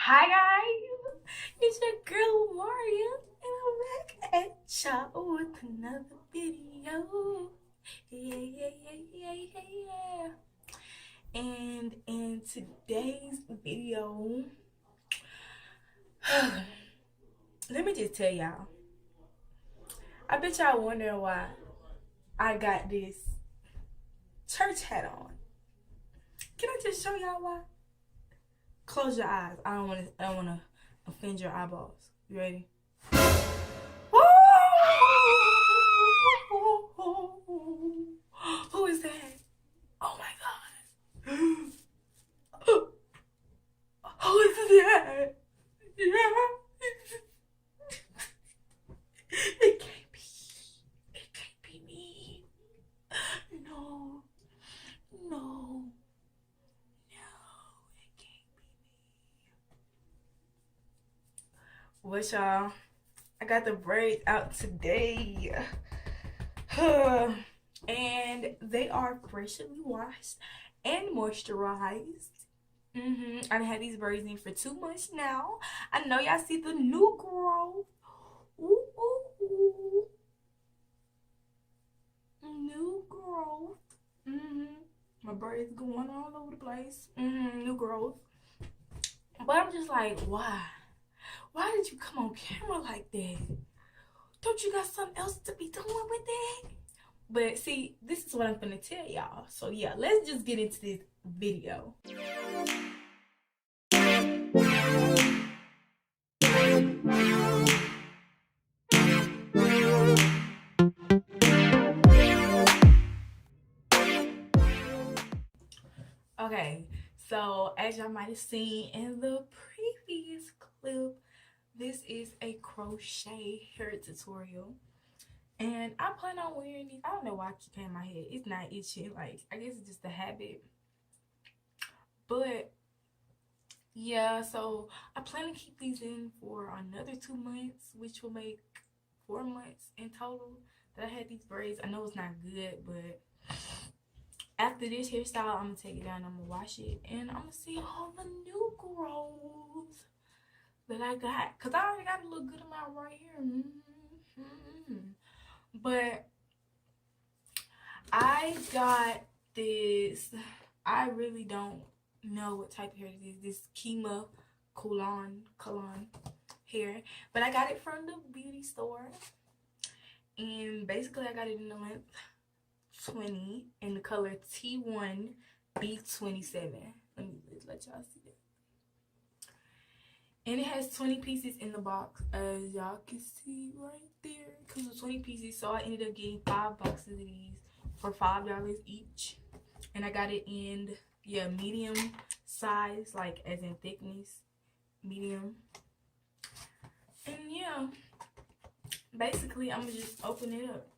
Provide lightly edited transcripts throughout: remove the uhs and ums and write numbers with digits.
Hi guys, it's your girl Maria, and I'm back at y'all with another video. Yeah. And in today's video, let me just tell y'all. I bet y'all wondering why I got this church hat on. Can I just show y'all why? Close your eyes. I don't wanna offend your eyeballs. You ready? Who is that? Oh my god. Who is that? Yeah. It can't be. It can't be me. No. No. No. It can't be me. What y'all? I got the braids out today. And they are freshly washed and moisturized. I done had these braids in for 2 months now. I know y'all see the new growth. Ooh, ooh, ooh. New growth. My braids going all over the place. New growth. But I'm just like, why? Why did you come on camera like that? Don't you got something else to be doing with that? But see, this is what I'm gonna tell y'all. So yeah, let's just get into this video. Okay, so as y'all might have seen in the previous clip, this is a crochet hair tutorial. And I plan on wearing these. I don't know why I keep painting my head. It's not itching. Like, I guess it's just a habit. But yeah, so I plan to keep these in for another 2 months, which will make 4 months in total that I had these braids. I know it's not good, but after this hairstyle, I'm gonna take it down, I'm gonna wash it, and I'm gonna see all the new growth that I got. Cause I already got a little good amount right here. But I got this. I really don't know what type of hair it is. This Kima Cologne hair, but I got it from the beauty store, and basically I got it in the length 20 in the color T1 B27. Let me let y'all see that. And it has 20 pieces in the box, as y'all can see right there. It comes with 20 pieces, so I ended up getting 5 boxes of these for $5 each. And I got it in, yeah, medium size, like as in thickness, medium. And yeah, basically I'm gonna just open it up.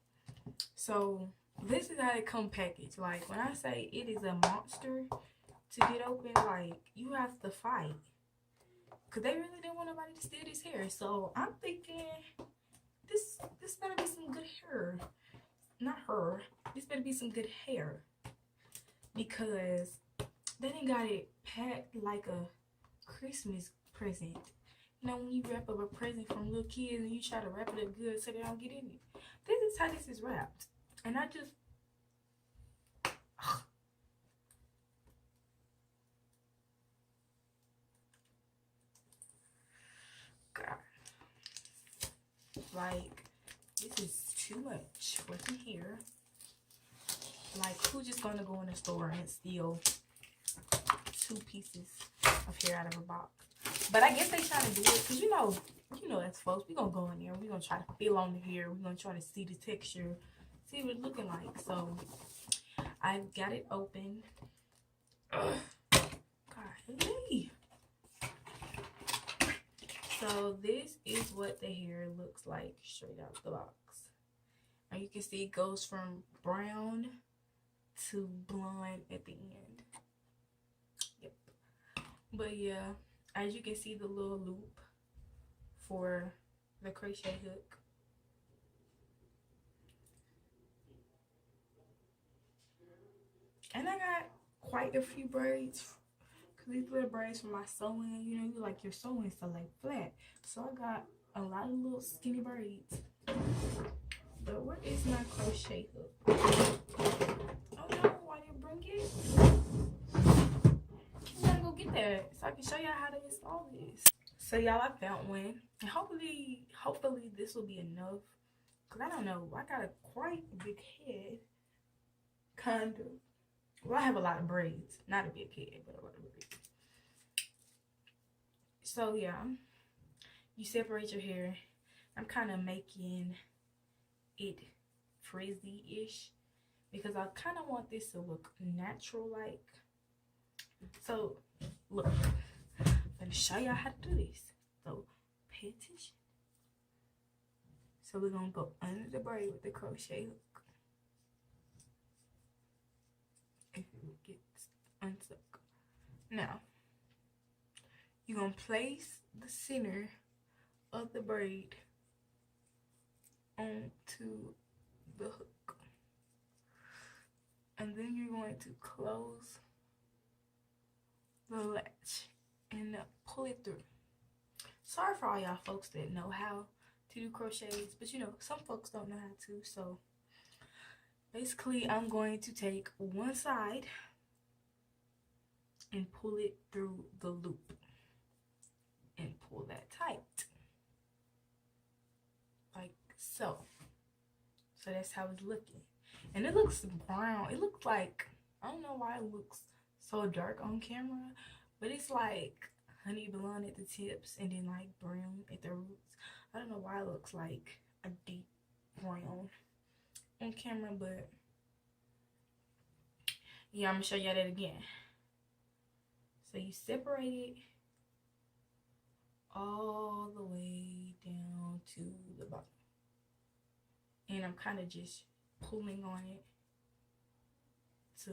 So this is how it come packaged. Like, when I say it is a monster to get open, like, you have to fight, because they really didn't want nobody to steal this hair. So I'm thinking this better be some good hair. Not her. This better be some good hair, because they didn't got it packed like a Christmas present. You know, when you wrap up a present from little kids and you try to wrap it up good so they don't get in it. This is how this is wrapped. And I just... God. Like, this is too much for some hair. Like, who's just gonna go in the store and steal 2 pieces of hair out of a box? But I guess they trying to do it because you know that's folks. We gonna go in there. We gonna try to feel on the hair. We gonna try to see the texture, see what it's looking like. So I got it open. Golly. So this is what the hair looks like straight out the box. And you can see it goes from brown to blonde at the end. Yep. But yeah, as you can see, the little loop for the crochet hook. And I got quite a few braids, Cause these little braids for my sewing, you know, you like your sewing so like flat. So I got a lot of little skinny braids. But where is my crochet hook? Oh no, why didn't bring it? You gotta go get that so I can show y'all how to install this. So y'all, I found one, and hopefully this will be enough. Cause I don't know, I got a quite big head, kind of. Well, I have a lot of braids, not a big head, but a lot of braids. So yeah, you separate your hair. I'm kind of making it frizzy-ish because I kind of want this to look natural-like. So look, I'm gonna show y'all how to do this. So pay attention. So we're gonna go under the braid with the crochet hook. If it gets unstuck. Now, you're gonna place the center of the braid onto the hook. And then you're going to close the latch and pull it through. Sorry for all y'all folks that know how to do crochets, but you know, some folks don't know how to. So basically, I'm going to take one side and pull it through the loop and pull that tight, like so. So that's how it's looking, and it looks brown. It looks like, I don't know why it looks so dark on camera, but it's like honey blonde at the tips and then like brown at the roots. I don't know why it looks like a deep brown on camera, but yeah, I'm gonna show y'all that again. So you separate it all the way down to the bottom, and I'm kind of just pulling on it to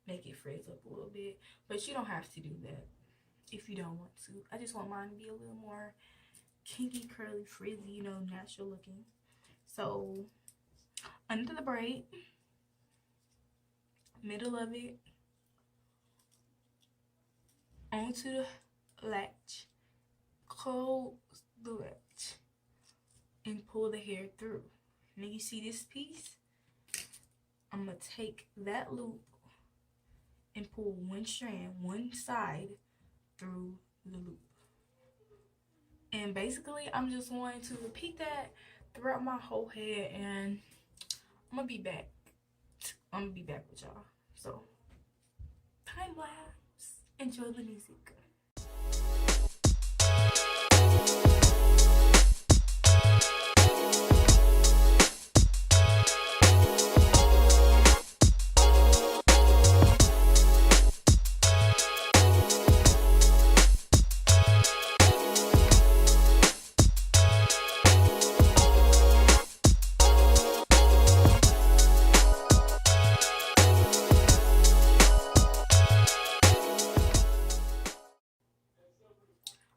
make it frizz up a little bit, but you don't have to do that if you don't want to. I just want mine to be a little more kinky, curly, frizzy, you know, natural looking. So under the braid, middle of it, onto the latch, close the latch, and pull the hair through. Now you see this piece? I'm gonna take that loop and pull one strand, one side through the loop. And basically, I'm just going to repeat that throughout my whole head, and I'm gonna be back. I'm gonna be back with y'all. So, time lapse. Enjoy the music.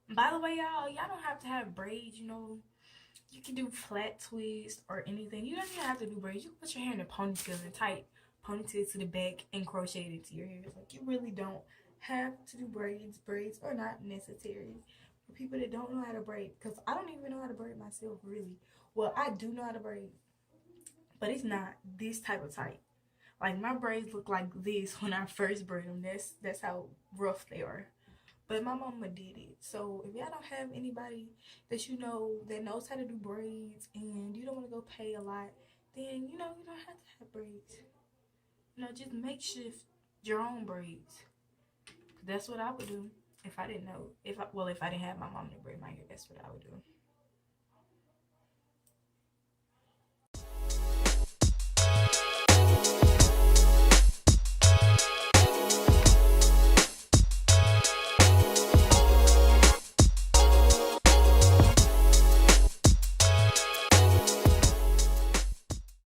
By the way, y'all don't have to have braids, you know. You can do flat twists or anything. You don't even have to do braids. You can put your hair in a ponytail and tight ponytail to the back and crochet it into your hair. Like, you really don't have to do braids. Braids are not necessary for people that don't know how to braid, because I don't even know how to braid myself, really. Well, I do know how to braid, but it's not this type of tight. Like, my braids look like this when I first braid them. That's how rough they are. But my mama did it. So if y'all don't have anybody that you know that knows how to do braids and you don't want to go pay a lot, then you know you don't have to have braids. You know, just makeshift your own braids. That's what I would do if I didn't know. If I didn't have my mom to braid my hair, that's what I would do.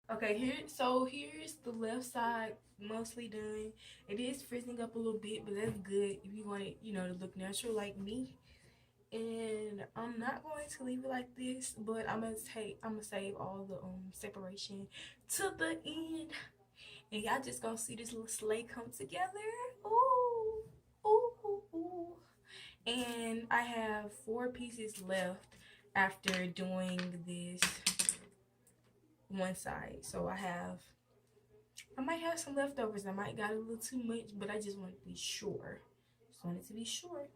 Okay, here's the left side mostly done. It is frizzing up a little bit, but that's good if you want it, you know, to look natural like me. And I'm not going to leave it like this, but I'm gonna save all the separation to the end, and y'all just gonna see this little sleigh come together. Ooh, ooh, ooh, ooh. I have 4 pieces left after doing this one side. So I might have some leftovers. I might got a little too much, but I just want to be sure. Just wanted to be sure.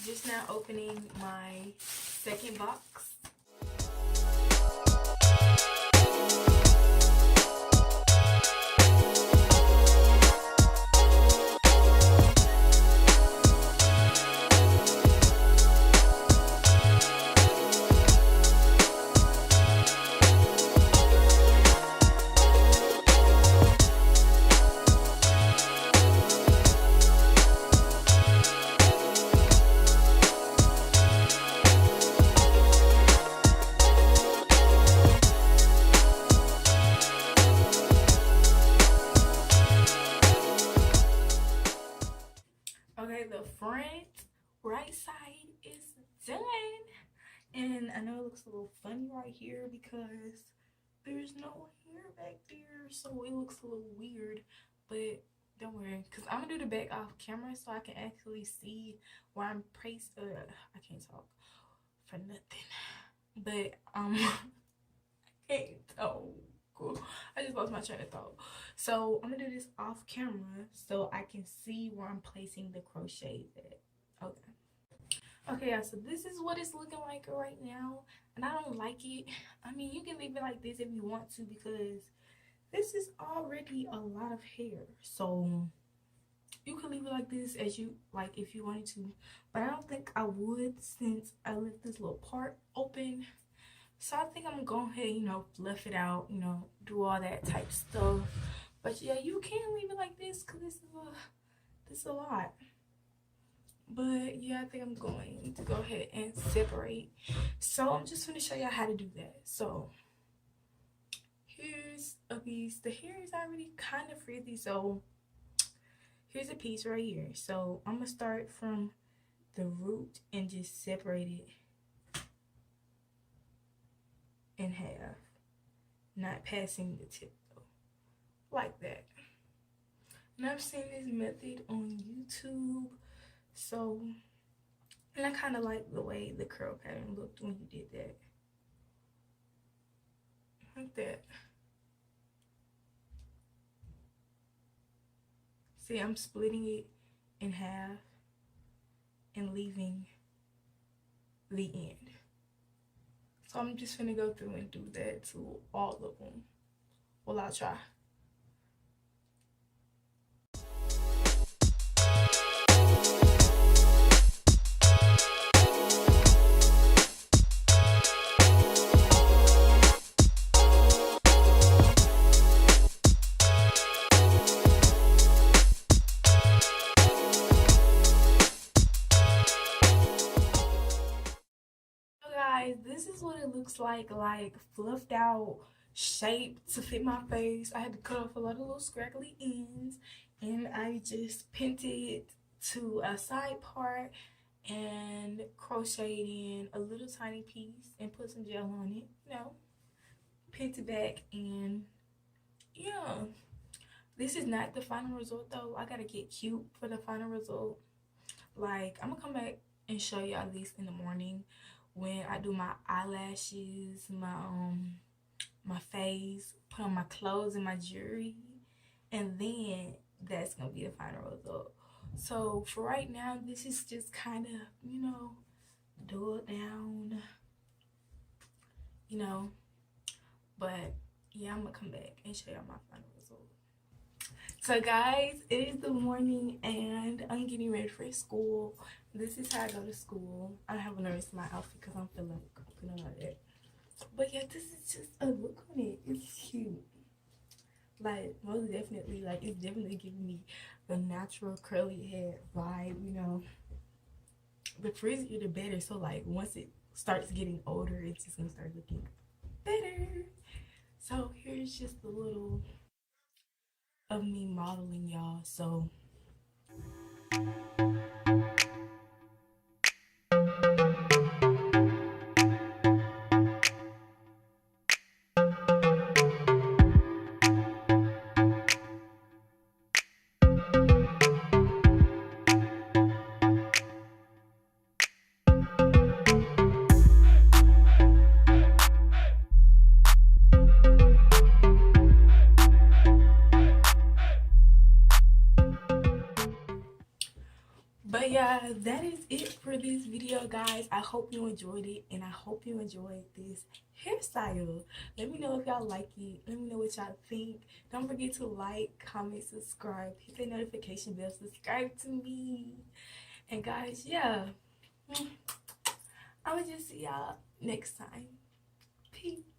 Just now opening my second box. Okay, the front right side is done. And I know it looks a little funny right here because there's no hair back there, so it looks a little weird, but don't worry, because I'm gonna do the back off camera so I can actually see where I'm placed. I can't talk for nothing, but I can't talk. I just lost my train of thought. So I'm gonna do this off camera so I can see where I'm placing the crochets at. Okay, yeah, so this is what it's looking like right now, and I don't like it. I mean, you can leave it like this if you want to, because this is already a lot of hair, so you can leave it like this as you like if you wanted to, but I don't think I would since I left this little part open. So I think I'm gonna go ahead, you know, fluff it out, you know, do all that type stuff. But yeah, you can leave it like this because this is a lot. But yeah, I think I'm going to go ahead and separate. So I'm just going to show y'all how to do that. So here's a piece. The hair is already kind of frizzy, so here's a piece right here. So I'm going to start from the root and just separate it in half, not passing the tip though, like that. And I've seen this method on YouTube. So, and I kind of like the way the curl pattern looked when you did that. Like that. See, I'm splitting it in half and leaving the end. So I'm just gonna go through and do that to all of them. Well, I'll try. This is what it looks like fluffed out shape to fit my face. I had to cut off a lot of little scraggly ends, and I just pinned it to a side part and crocheted in a little tiny piece and put some gel on it, you know, pinned it back. And yeah, this is not the final result though. I gotta get cute for the final result. Like, I'm gonna come back and show y'all this in the morning when I do my eyelashes, my face, put on my clothes and my jewelry, and then that's gonna be the final result. So for right now, this is just kind of, you know, dulled down, you know, but yeah, I'm gonna come back and show y'all my final result. So guys, it is the morning and I'm getting ready for school. This is how I go to school. I have a nervous in my outfit because I'm feeling like that. But yeah, this is just a look on it. It's cute. Like, most definitely, like, it's definitely giving me the natural curly hair vibe, you know. The frizzier the better, so like once it starts getting older, it's just gonna start looking better. So here's just a little of me modeling, y'all. So but yeah, that is it for this video, guys. I hope you enjoyed it, and I hope you enjoyed this hairstyle. Let me know if y'all like it. Let me know what y'all think. Don't forget to like, comment, subscribe, hit the notification bell, subscribe to me. And guys, yeah, I will just see y'all next time. Peace.